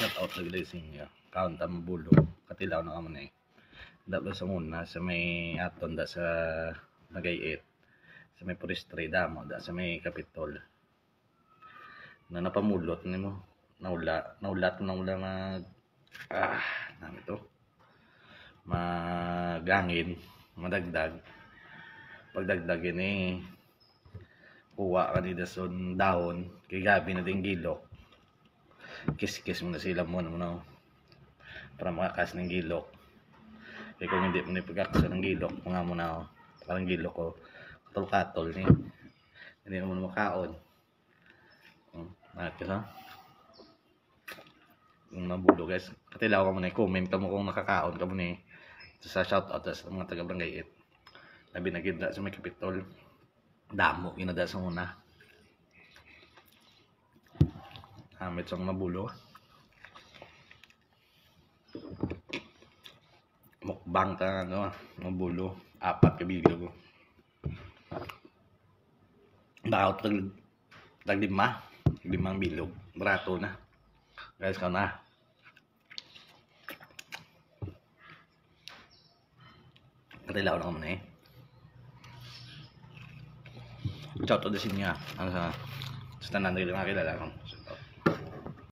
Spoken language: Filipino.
shout out lagi sa inyo. Kaon ta mabulo. Katilaw na kamo na eh. Dapos sa muna sa may aton da sa Nagayit. Sa may forestry damo da sa may Kapitol. Na napamulot nimo. Naulat mag nami to. Magangin, madagdag. Pagdagdag ini kuha ka ni dason dahon kay gabi na ding gilok. Kis-kis mo na sila mo no. Para makakas ng gilok. Kaya kung hindi mo na ipagkakasa ng gilok, mga mo na parang gilok ko, katol-katol ni. Hindi mo na makaon. Nakit ka yung mabulo guys. Katilaw ka mo na, comment ka mo kung nakakaon ka mo na sa shoutout sa mga taga-Barangay 8. Labi na gida sa may Kapitol. Damo, ginada sa muna. Hamit sa mabulo. Mukbang ta mabulo 4 kabilog. Daot tag 5 bilog barato na guys ka na katilaw na kamo na ciao to sa inyo ang sa tanan nila mga kilala ko.